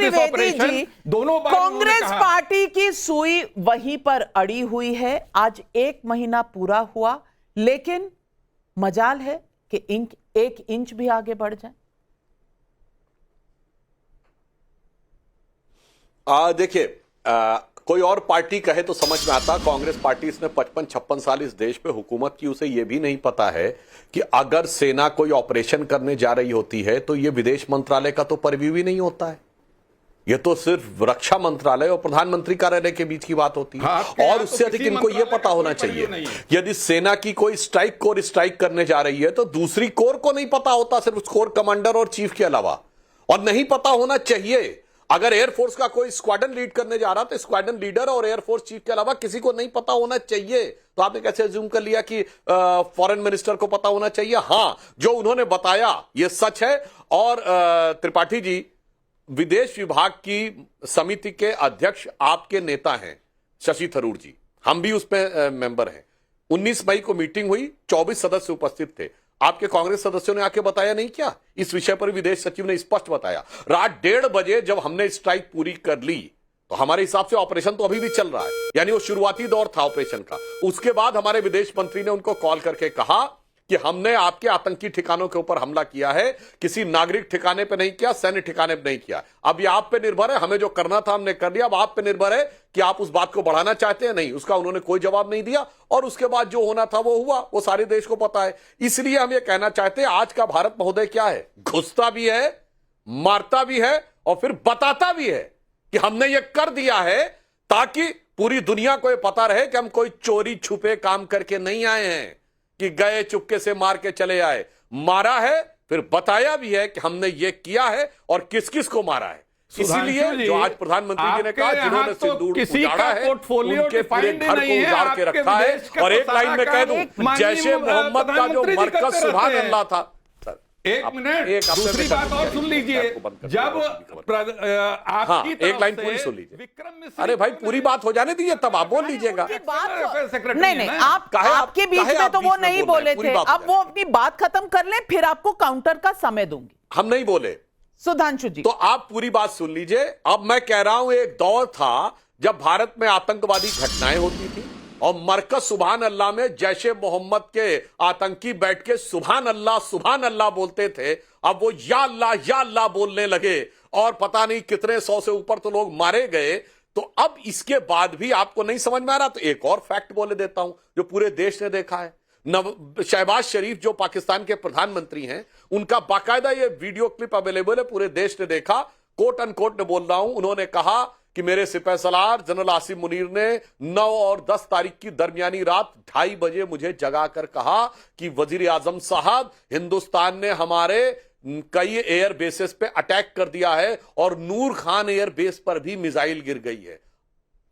त्रिवेदी जी, दोनों बार कांग्रेस पार्टी की सुई वहीं पर अड़ी हुई है। आज 1 महीना पूरा हुआ, लेकिन मजाल है कि 1 इंच भी आगे बढ़ जाए। देखिए, कोई और पार्टी कहे तो समझ में आता। कांग्रेस पार्टी इसने 55-56 साल इस देश पे हुकूमत की, उसे यह भी नहीं पता है कि अगर सेना कोई ऑपरेशन करने जा रही होती है तो यह विदेश मंत्रालय का तो परव्यू ही नहीं होता है। यह तो सिर्फ रक्षा मंत्रालय और प्रधानमंत्री कार्यालय के बीच की बात होती है। और उससे अधिक इनको यह पता होना चाहिए, यदि सेना की कोई स्ट्राइक कोर स्ट्राइक करने जा रही है तो दूसरी कोर को नहीं पता होता, सिर्फ उस कोर कमांडर और चीफ के अलावा। और नहीं पता होना चाहिए, अगर एयरफोर्स का कोई स्क्वाड्रन लीड करने जा रहा तो स्क्वाड्रन लीडर और एयरफोर्स चीफ के अलावा किसी को नहीं पता होना चाहिए। तो आपने कैसे अज्यूम कर लिया कि फॉरेन मिनिस्टर को पता होना चाहिए? हां, जो उन्होंने बताया यह सच है। और त्रिपाठी जी, विदेश विभाग की समिति के अध्यक्ष आपके नेता हैं शशि थरूर जी, हम भी उस पर मेंबर हैं। 19 मई को मीटिंग हुई, 24 सदस्य उपस्थित थे। आपके कांग्रेस सदस्यों ने आके बताया नहीं क्या? इस विषय पर विदेश सचिव ने स्पष्ट बताया। रात 1:30 बजे जब हमने स्ट्राइक पूरी कर ली तो हमारे हिसाब से ऑपरेशन तो अभी भी चल रहा है, यानी वो शुरुआती दौर था ऑपरेशन का। उसके बाद हमारे विदेश मंत्री ने उनको कॉल करके कहा कि हमने आपके आतंकी ठिकानों के ऊपर हमला किया है, किसी नागरिक ठिकाने पे नहीं किया, सैन्य ठिकाने पे नहीं किया। अब ये आप पे निर्भर है, हमें जो करना था हमने कर दिया, अब आप पे निर्भर है कि आप उस बात को बढ़ाना चाहते हैं नहीं। उसका उन्होंने कोई जवाब नहीं दिया और उसके बाद जो होना था वो हुआ, वो सारे देश को पता है। इसलिए हम ये कहना चाहते हैं, आज का भारत महोदय क्या है? घुसता भी है, मारता भी है और फिर बताता भी है कि हमने ये कर दिया है, ताकि पूरी दुनिया को ये पता रहे कि हम कोई चोरी छुपे काम करके नहीं आए हैं कि गए चुपके से मार के चले आए। मारा है, फिर बताया भी है कि हमने ये किया है और किस किस को मारा है। इसीलिए जो आज प्रधानमंत्री जी ने कहा, जिन्होंने सिंदूर उजाड़ा है उनके पूरे घर को उजाड़ के रखा है। और एक लाइन में कह दूं, जैशे मोहम्मद का जो मरकज सुभान अल्लाह था। एक मिनट, दूसरी बात और सुन लीजिए। जब आपकी एक लाइन पूरी सुन लीजिए। अरे भाई, पूरी बात हो जाने दीजिए, तब आप बोल लीजिएगा। नहीं, आपके बीच में तो वो नहीं बोले थे। अब वो अपनी बात खत्म कर ले, फिर आपको काउंटर का समय दूंगी। हम नहीं बोले, सुधांशु जी। तो आप पूरी बात सुन लीजिए। अब मैं कह रहा हूं, एक दौर था जब भारत में आतंकवादी घटनाएं होती थी और मरकज सुभान अल्लाह में जैशे मोहम्मद के आतंकी बैठ के सुभान अल्लाह बोलते थे। अब वो या अल्लाह बोलने लगे और पता नहीं कितने 100 से ऊपर तो लोग मारे गए। तो अब इसके बाद भी आपको नहीं समझ में आ रहा, तो एक और फैक्ट बोले देता हूं जो पूरे देश ने देखा है। शहबाज शरीफ जो पाकिस्तान के प्रधानमंत्री हैं, उनका बाकायदा ये वीडियो क्लिप अवेलेबल है, पूरे देश ने देखा। कोट अनकोट में बोल रहा हूं, उन्होंने कहा कि मेरे सिपह सलार जनरल आसिम मुनीर ने 9 और 10 तारीख की दरमियानी रात 2:30 बजे मुझे जगाकर कहा कि वजीर आजम साहब, हिंदुस्तान ने हमारे कई एयर बेसेस पे अटैक कर दिया है और नूर खान एयर बेस पर भी मिसाइल गिर गई है,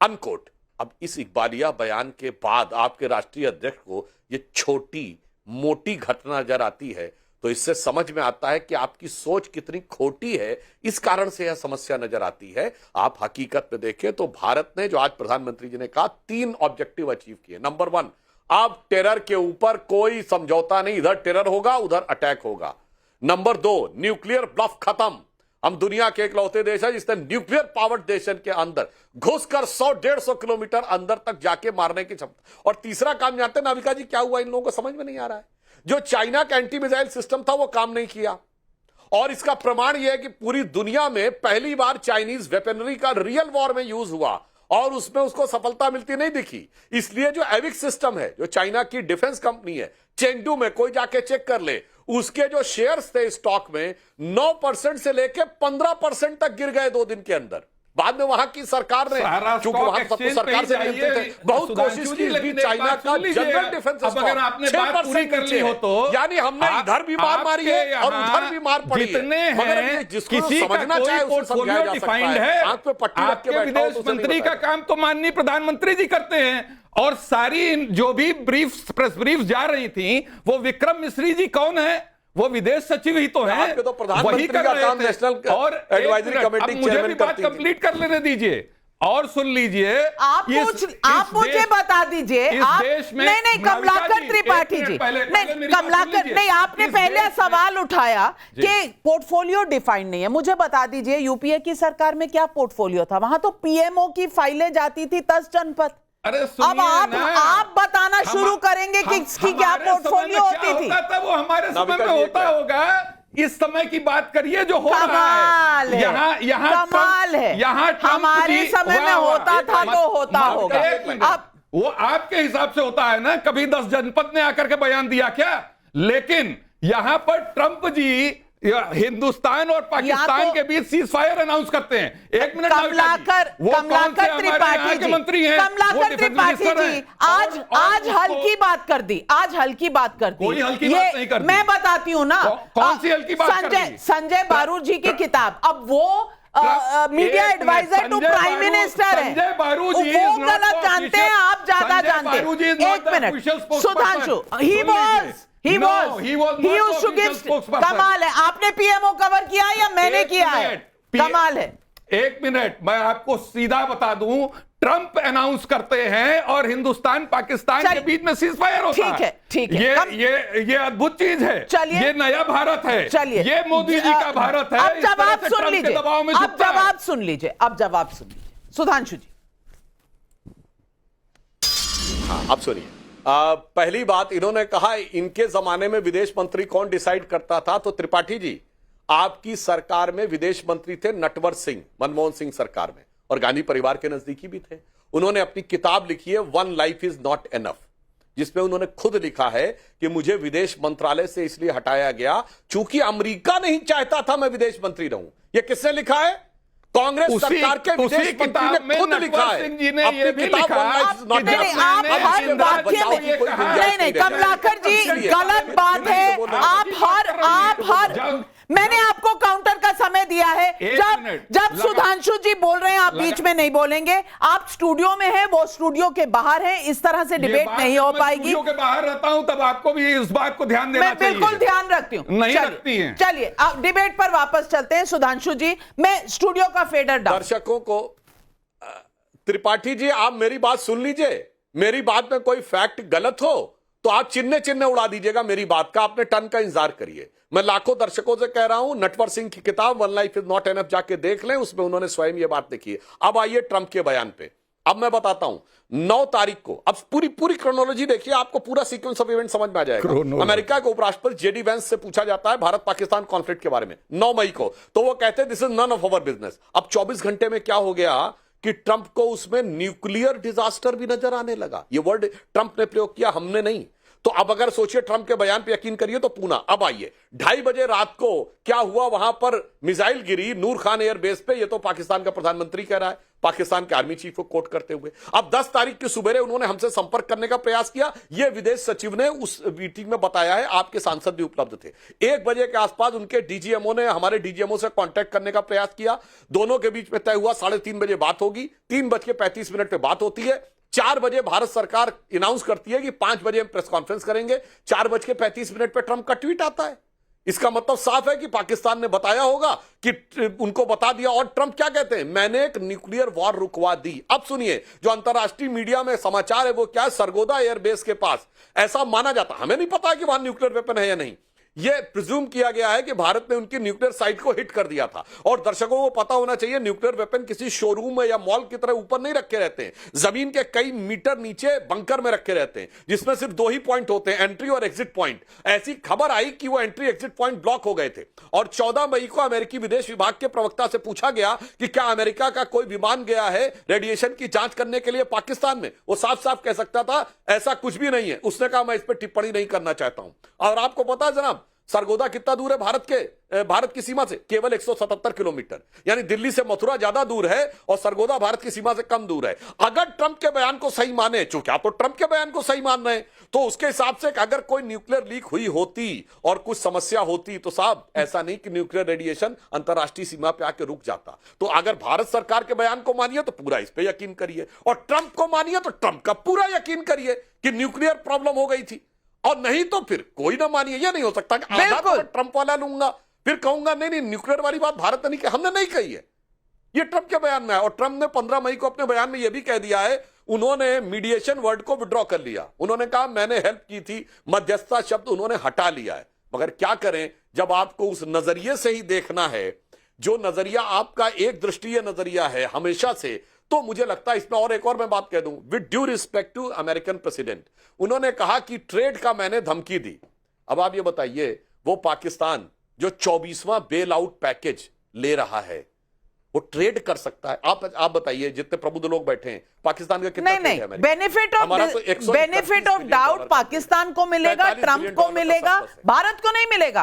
अनकोट। अब इस इकबालिया बयान के बाद आपके राष्ट्रीय अध्यक्ष को ये छोटी मोटी घटना नजर आती है, तो इससे समझ में आता है कि आपकी सोच कितनी खोटी है। इस कारण से यह समस्या नजर आती है। आप हकीकत में देखें तो भारत ने, जो आज प्रधानमंत्री जी ने कहा, 3 ऑब्जेक्टिव अचीव किए। नंबर 1, अब टेरर के ऊपर कोई समझौता नहीं, इधर टेरर होगा उधर अटैक होगा। नंबर 2, न्यूक्लियर ब्लफ खत्म। हम दुनिया के इकलौते देश है जिसने न्यूक्लियर पावर्ड देशन के अंदर घुसकर 100-150 किलोमीटर अंदर तक जाके मारने की क्षमता। और तीसरा काम जानते हैं नाविका जी क्या हुआ? इन लोगों को समझ में नहीं आ रहा है। जो चाइना का एंटी मिसाइल सिस्टम था वो काम नहीं किया, और इसका प्रमाण यह है कि पूरी दुनिया में पहली बार चाइनीज वेपनरी का रियल वॉर में यूज हुआ और उसमें उसको सफलता मिलती नहीं दिखी। इसलिए जो एविक सिस्टम है, जो चाइना की डिफेंस कंपनी है, चेंगडू में कोई जाके चेक कर ले, उसके जो शेयर्स थे स्टॉक में 9% से लेके 15% तक गिर गए 2 दिन के अंदर। बाद में वहां की सरकार ने, क्योंकि वहां सबको सरकार से मिलते थे, बहुत कोशिश की, लेकिन चाइना का जनरल डिफेंस स्टॉक 6% कर ली हो तो, यानी हमने इधर भी मार मारी है और उधर भी मार पड़ी है। मगर जिसको समझना चाहे उसे समझाया जा सकता है। आंख पे पट्टी रख के बैठा हो तो मंत्री का काम तो माननीय प्रधानमंत्री जी करते हैं। और सारी जो भी ब्रीफ, प्रेस ब्रीफ जा रही थी, वो विक्रम मिश्री जी कौन है? वो विदेश सचिव ही तो हैं। तो प्रधानमंत्री का काम नेशनल और एडवाइजरी कमेटी मुझे भी बात कंप्लीट कर लेने दीजिए। और सुन लीजिए, आप मुझे बता दीजिए, इस आप देश में नहीं कमलाकर त्रिपाठी जी, नहीं कमलाकर नहीं, आपने पहले सवाल उठाया कि पोर्टफोलियो डिफाइंड नहीं है। मुझे बता दीजिए यूपीए की सरकार में क्या पोर्टफोलियो था? वहां तो पीएमओ की फाइलें जाती थी 10 जनपद। अरे अब आप बताना शुरू करेंगे कि इसकी क्या पोर्टफोलियो होती थी? वो हमारे समय में होता होगा। इस समय की बात करिए जो हो रहा है। यहाँ कमाल है, यहाँ हमारे समय में होता था तो होता होगा। अब वो आपके हिसाब से होता है ना, कभी 10 जनपद ने आकर के बयान दिया क्या? लेकिन यहां पर ट्रंप जी हिंदुस्तान और पाकिस्तान के बीच सीज फायर अनाउंस करते हैं। एक मिनट, कमलाकर त्रिपाठी जी, मंत्री हैं कमलाकर त्रिपाठी जी, आज हल्की बात कर दी, आज हल्की बात कर दी। कोई हल्की बात नहीं कर दी। मैं बताती हूं ना, कौन सी हल्की बात कर दी? संजय बारू जी की किताब, अब वो media advisor to prime minister है, संजय बारू जी वो गलत जानते हैं, आप ज्यादा जानते हैं। एक minute, Sudhanshu, he used to give, कमाल है। आपने पीएमओ कवर किया या मैंने किया है? कमाल है। एक मिनट, मैं आपको सीधा बता दूं, ट्रंप अनाउंस करते हैं और हिंदुस्तान पाकिस्तान के बीच में सीज फायर होता है। ठीक है, ये अद्भुत चीज है। चलिए, ये नया भारत है। चलिए, ये मोदी जी का भारत है। अब जवाब सुन लीजिए, अब जवाब सुन लीजिए सुधांशु जी। हाँ, अब सुनिए। पहली बात, इन्होंने कहा इनके जमाने में विदेश मंत्री कौन डिसाइड करता था, तो त्रिपाठी जी आपकी सरकार में विदेश मंत्री थे नटवर सिंह, मनमोहन सिंह सरकार में, और गांधी परिवार के नजदीकी भी थे। उन्होंने अपनी किताब लिखी है one life is not enough, जिसमें उन्होंने खुद लिखा है कि मुझे विदेश मंत्रालय से इसलिए हटाया गया चूंकि अमेरिका नहीं चाहता था मैं विदेश मंत्री रहूं। यह किसने लिखा है? कांग्रेस सरकार के विदेश मंत्री ने खुद लिखा है। ये भी लिखा नहीं, कमलाकर जी गलत बात है। मैंने आपको काउंटर का समय दिया है। जब सुधांशु जी बोल रहे हैं आप बीच में नहीं बोलेंगे। आप स्टूडियो में हैं, वो स्टूडियो के बाहर हैं, इस तरह से डिबेट नहीं हो पाएगी। स्टूडियो के बाहर रहता हूं तब आपको भी इस बात को ध्यान देना चाहिए। मैं बिल्कुल ध्यान रखती हूं। नहीं रखती हैं। चलिए अब डिबेट पर वापस चलते हैं। सुधांशु जी, मैं स्टूडियो का फेडर डाउन। दर्शकों को, त्रिपाठी जी आप मेरी बात सुन लीजिए। मेरी बात में कोई फैक्ट गलत हो तो आप चिन्ह उड़ा दीजिएगा मेरी बात का। आपने टन का इंतजार करिए। मैं लाखों दर्शकों से कह रहा हूं, नटवर सिंह की किताब one life is not enough जाके देख लें, उसमें उन्होंने स्वयं ये बात लिखी है। अब आइए ट्रंप के बयान पे। अब मैं बताता हूं 9 तारीख को, अब पूरी क्रोनोलॉजी देखिए, आपको पूरा सीक्वेंस ऑफ इवेंट समझ में आ जाएगा। अमेरिका के उपराष्ट्रपति जेडी वेंस से पूछा जाता है भारत पाकिस्तान कॉन्फ्लिक्ट के बारे में 9 मई को, तो वो कहते हैं this is none of our business. अब 24 घंटे में क्या हो गया कि ट्रंप को उसमें न्यूक्लियर डिजास्टर भी नजर आने लगा। ये वर्ड ट्रंप ने प्रयोग किया, हमने नहीं। तो अब अगर सोचिए ट्रंप के बयान पे यकीन करिए तो पूना। अब आइए 2:30 बजे रात को क्या हुआ, वहां पर मिसाइल गिरी नूर खान एयरबेस पे। ये तो पाकिस्तान का प्रधानमंत्री कह रहा है, पाकिस्तान के आर्मी चीफ को कोट करते हुए। अब 10 तारीख की सुबह उन्होंने हमसे संपर्क करने का प्रयास किया। यह विदेश सचिव ने उस मीटिंग में बताया है, आपके सांसद भी उपलब्ध थे। 1 बजे के आसपास उनके डीजीएमओ ने हमारे डीजीएमओ से कांटेक्ट करने का प्रयास किया। दोनों के बीच में तय हुआ 3:30 बजे बात होगी। 3:35 पे बात होती है। 4 बजे भारत सरकार अनाउंस करती है कि 5 बजे हम प्रेस कॉन्फ्रेंस करेंगे। 4:35 पे ट्रंप का ट्वीट आता है। इसका मतलब साफ है कि पाकिस्तान ने बताया होगा कि उनको बता दिया। और ट्रंप क्या कहते हैं, मैंने एक न्यूक्लियर वॉर रुकवा दी। अब सुनिए, जो अंतरराष्ट्रीय मीडिया में समाचार है वो क्या है, सरगोदा एयरबेस के पास ऐसा माना जाता, हमें नहीं पता कि वहां न्यूक्लियर वेपन है या नहीं, यह प्रिज्यूम किया गया है कि भारत ने उनकी न्यूक्लियर साइट को हिट कर दिया था। और दर्शकों को पता होना चाहिए, न्यूक्लियर वेपन किसी शोरूम में या मॉल की तरह ऊपर नहीं रखे रहते हैं, जमीन के कई मीटर नीचे बंकर में रखे रहते हैं, जिसमें सिर्फ 2 ही पॉइंट होते हैं, एंट्री और एग्जिट पॉइंट। ऐसी खबर आई कि वो एंट्री एग्जिट पॉइंट ब्लॉक हो गए थे। और 14 मई को अमेरिकी विदेश विभाग के प्रवक्ता से पूछा गया कि क्या अमेरिका का कोई विमान गया है रेडिएशन की जांच करने के लिए पाकिस्तान में। वो साफ साफ कह सकता था ऐसा कुछ भी नहीं है। उसने कहा मैं इस पर टिप्पणी नहीं करना चाहता हूं। और आपको पता है जनाब, सरगोदा कितना दूर है भारत की सीमा से? केवल 177 किलोमीटर, यानी दिल्ली से मथुरा ज्यादा दूर है और सरगोदा भारत की सीमा से कम दूर है। अगर ट्रंप के बयान को सही माने, चूंकि आप तो ट्रंप के बयान को सही मान रहे हैं, तो उसके हिसाब से अगर कोई न्यूक्लियर लीक हुई होती और कुछ समस्या होती तो साहब ऐसा नहीं कि न्यूक्लियर रेडिएशन अंतरराष्ट्रीय सीमा पे आके रुक जाता। तो अगर भारत सरकार के बयान को मानिए तो पूरा इस पे यकीन करिए, और ट्रंप को मानिए तो ट्रंप का पूरा यकीन करिए कि न्यूक्लियर प्रॉब्लम हो गई थी। और नहीं तो फिर कोई ना मानिए। यह नहीं हो सकता कि आधा तो ट्रंप वाला लूंगा फिर कहूंगा नहीं न्यूक्लियर वाली बात भारत ने नहीं कही, हमने नहीं कही है। ये ट्रंप के बयान में है। और ट्रंप ने 15 मई को अपने बयान में यह भी कह दिया है, उन्होंने मीडिएशन वर्ड को विड्रॉ कर लिया। उन्होंने कहा मैंने हेल्प की थी, मध्यस्थता शब्द उन्होंने हटा लिया है। मगर क्या करें, जब आपको उस नजरिए से ही देखना है, जो नजरिया आपका एक दृष्टीय नजरिया है हमेशा से, तो मुझे लगता है इसमें और एक और मैं बात कह दूं, with due respect to American president, उन्होंने कहा कि ट्रेड का मैंने धमकी दी। अब आप ये बताइए, वो पाकिस्तान जो 24वां बेल आउट पैकेज ले रहा है, वो ट्रेड कर सकता है? आप बताइए, जितने प्रबुद्ध लोग बैठे हैं, पाकिस्तान का कितना नहीं नहीं, बेनिफिट ऑफ डाउट पाकिस्तान को मिलेगा, ट्रंप को मिलेगा, भारत को नहीं मिलेगा।